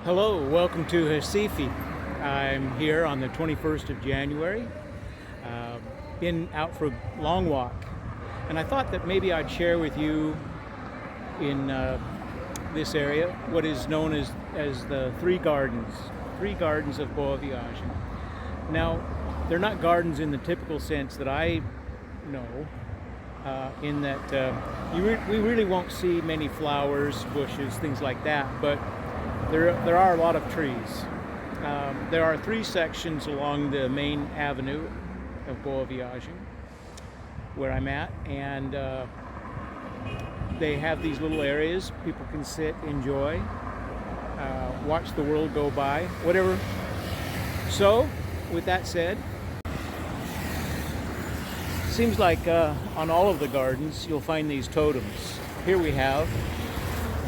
Hello, welcome to Recife. I'm here on the 21st of January. Been out for a long walk, and I thought that maybe I'd share with you in this area what is known as the three gardens of Boa Viagem. Now, they're not gardens in the typical sense that I know, in that we really won't see many flowers, bushes, things like that, but there are a lot of trees. There are three sections along the main avenue of Boa Viagem where I'm at, and they have these little areas people can sit, enjoy, watch the world go by, whatever. So, with that said, seems like on all of the gardens you'll find these totems. Here we have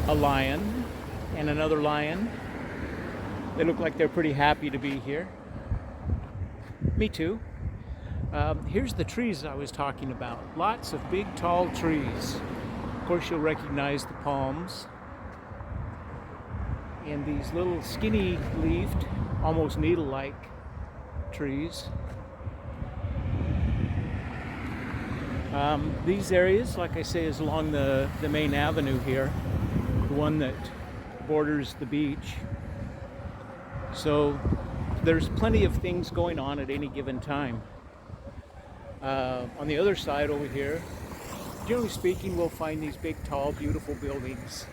a lion and another lion. They look like they're pretty happy to be here. Me too. Here's the trees I was talking about. Lots of big, tall trees. Of course, you'll recognize the palms. And these little skinny-leafed, almost needle-like trees. These areas, like I say, is along the main avenue here, the one that borders the beach. So there's plenty of things going on at any given time. On the other side over here, generally speaking, we'll find these big, tall, beautiful buildings.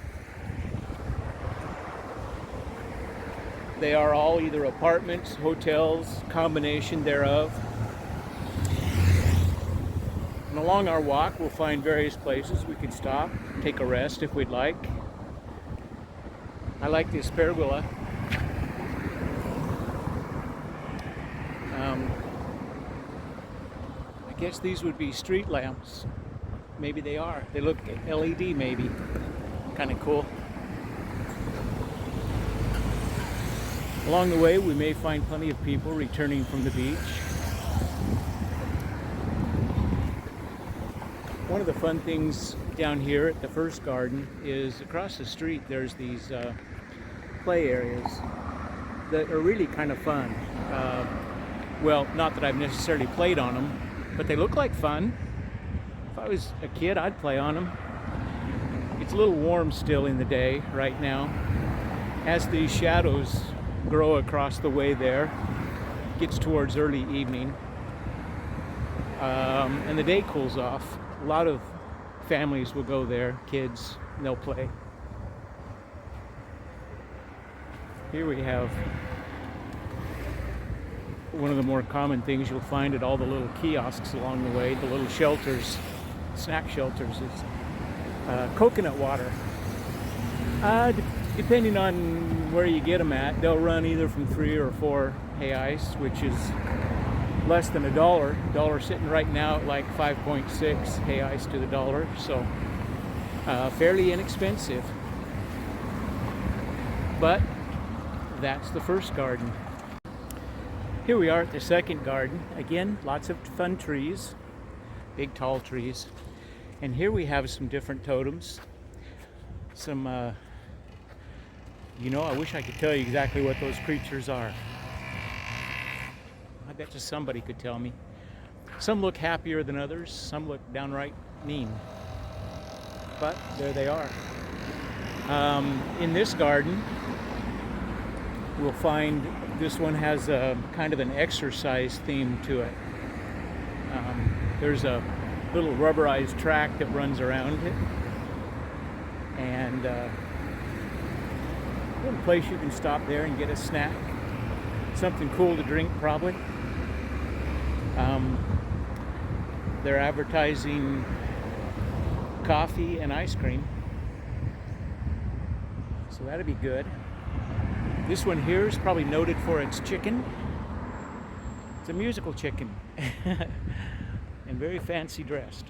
They are all either apartments, hotels, combination thereof. And along our walk, we'll find various places we can stop, take a rest if we'd like. I like this pergola. I guess these would be street lamps. Maybe they are. They look LED maybe. Kind of cool. Along the way, we may find plenty of people returning from the beach. One of the fun things down here at the first garden is across the street there's these play areas that are really kind of fun. Well, not that I've necessarily played on them, but they look like fun. If I was a kid, I'd play on them. It's a little warm still in the day right now. As these shadows grow across the way there, it gets towards early evening, and the day cools off. A lot of families will go there, kids, and they'll play. Here we have one of the more common things you'll find at all the little kiosks along the way, the little shelters, snack shelters, is coconut water. Depending on where you get them at, they'll run either from 3 or 4 reais, which is less than $1. Dollar sitting right now at like 5.6 reais to the dollar, so fairly inexpensive. But that's the first garden. Here we are at the second garden. Again, lots of fun trees, big tall trees. And here we have some different totems. Some, I wish I could tell you exactly what those creatures are. I bet you somebody could tell me. Some look happier than others, some look downright mean. But there they are. In this garden, we'll find this one has a kind of an exercise theme to it. There's a little rubberized track that runs around it, and a little place you can stop there and get a snack, something cool to drink probably. They're advertising coffee and ice cream, so that'd be good. This one here is probably noted for its chicken. It's a musical chicken and very fancy dressed.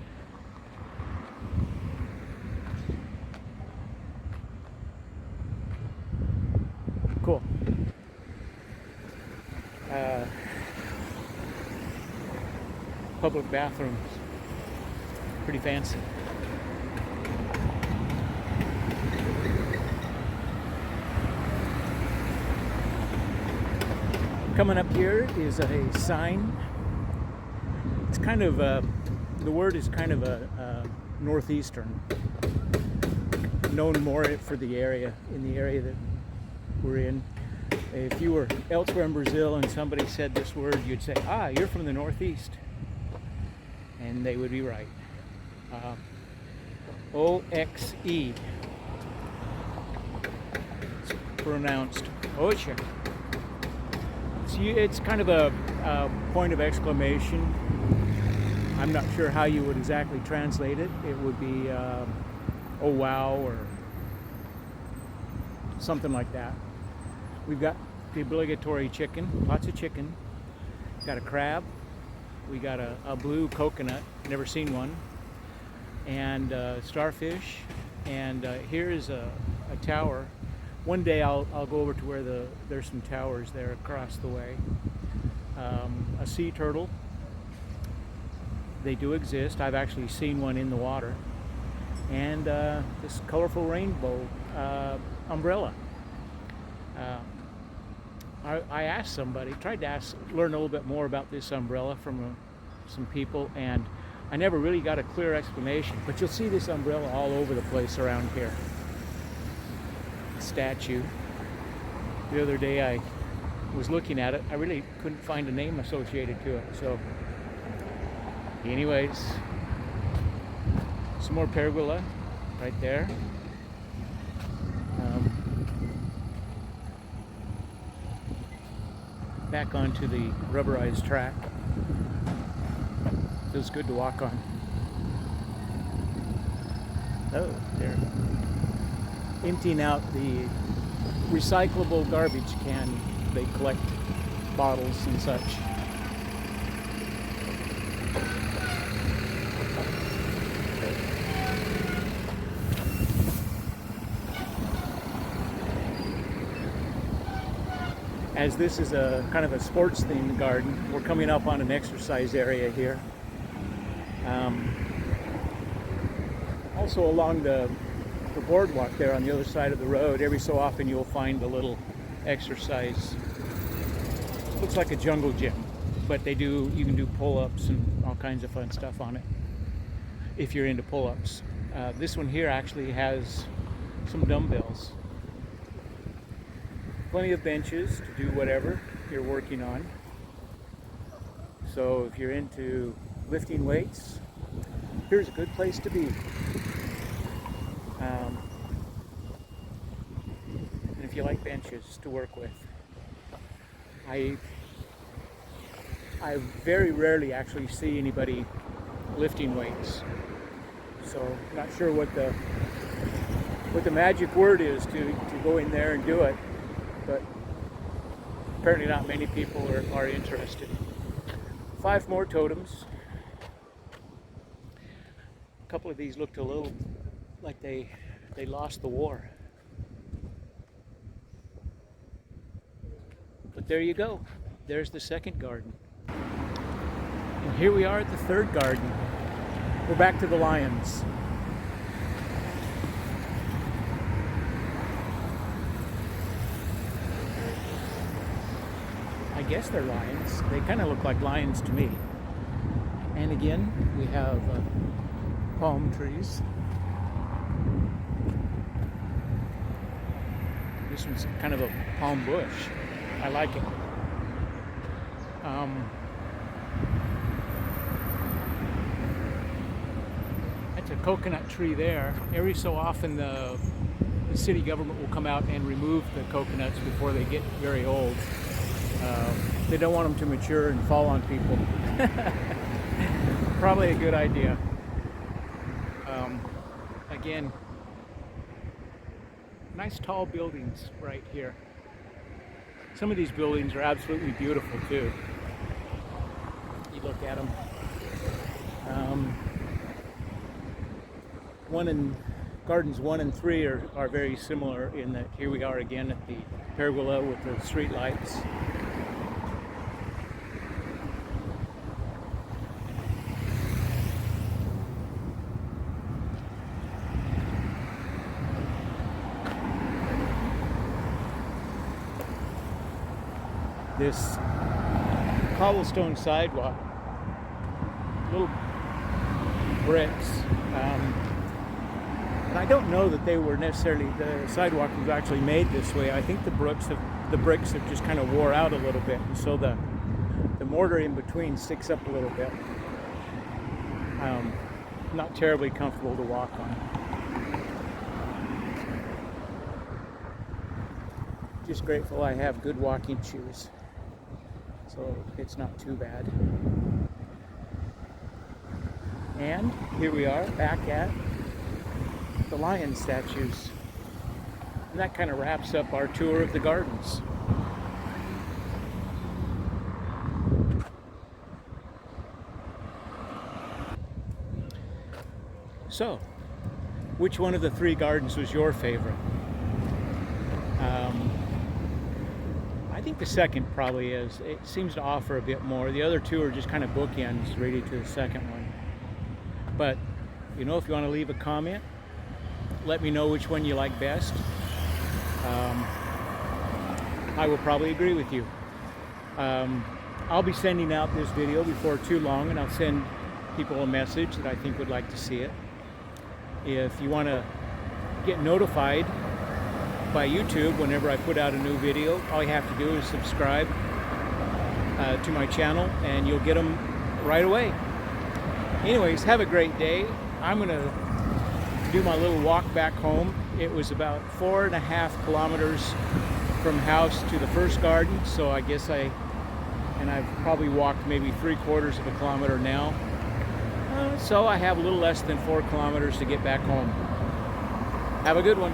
Cool. Public bathrooms. Pretty fancy. Coming up here is a sign. It's kind of the word is kind of a northeastern, known more for the area, in the area that we're in. If you were elsewhere in Brazil and somebody said this word, you'd say, "Ah, you're from the Northeast," and they would be right. O-X-E. It's pronounced Ocha. It's kind of a point of exclamation. I'm not sure how you would exactly translate it. It would be, oh wow, or something like that. We've got the obligatory chicken, lots of chicken. Got a crab. We got a blue coconut, never seen one. And starfish. And here is a tower. One day I'll go over to where there's some towers there across the way. A sea turtle. They do exist. I've actually seen one in the water. And this colorful rainbow umbrella. I asked somebody, tried to learn a little bit more about this umbrella from some people, and I never really got a clear explanation. But you'll see this umbrella all over the place around here. Statue. The other day I was looking at it. I really couldn't find a name associated to it. So anyways, some more pergola right there. Back onto the rubberized track. Feels good to walk on. Oh, they're emptying out the recyclable garbage can. They collect bottles and such. As this is a kind of a sports themed garden, we're coming up on an exercise area here. Also along the boardwalk there on the other side of the road, every so often you'll find a little exercise. Looks like a jungle gym, but you can do pull-ups and all kinds of fun stuff on it if you're into pull-ups. This one here actually has some dumbbells. Plenty of benches to do whatever you're working on. So if you're into lifting weights, here's a good place to be. And if you like benches to work with, I very rarely actually see anybody lifting weights. So not sure what the magic word is to go in there and do it. But apparently not many people are interested. 5 more totems. A couple of these looked a little like they lost the war. But there you go. There's the second garden. And here we are at the third garden. We're back to the lions. I guess they're lions. They kind of look like lions to me. And again, we have palm trees. This one's kind of a palm bush. I like it. That's a coconut tree there. Every so often the city government will come out and remove the coconuts before they get very old. They don't want them to mature and fall on people. Probably a good idea. Again, nice tall buildings right here. Some of these buildings are absolutely beautiful too. You look at them. Gardens 1 and 3 are very similar in that here we are again at the pergola with the street lights. This cobblestone sidewalk, little bricks. And I don't know that they were necessarily, the sidewalk was actually made this way. I think the bricks have just kind of wore out a little bit, and so the mortar in between sticks up a little bit. Not terribly comfortable to walk on. Just grateful I have good walking shoes, so it's not too bad. And here we are back at the lion statues. And that kind of wraps up our tour of the gardens. So, which one of the three gardens was your favorite? I think the second probably is. It seems to offer a bit more. The other two are just kind of bookends really to the second one. But, you know, if you want to leave a comment, let me know which one you like best. I will probably agree with you. I'll be sending out this video before too long, and I'll send people a message that I think would like to see it. If you want to get notified by YouTube whenever I put out a new video, all you have to do is subscribe to my channel and you'll get them right away. Anyways, have a great day. I'm going to do my little walk back home. It was about 4.5 kilometers from house to the first garden, so I guess I've probably walked maybe 3/4 of a kilometer now. So I have a little less than 4 kilometers to get back home. Have a good one.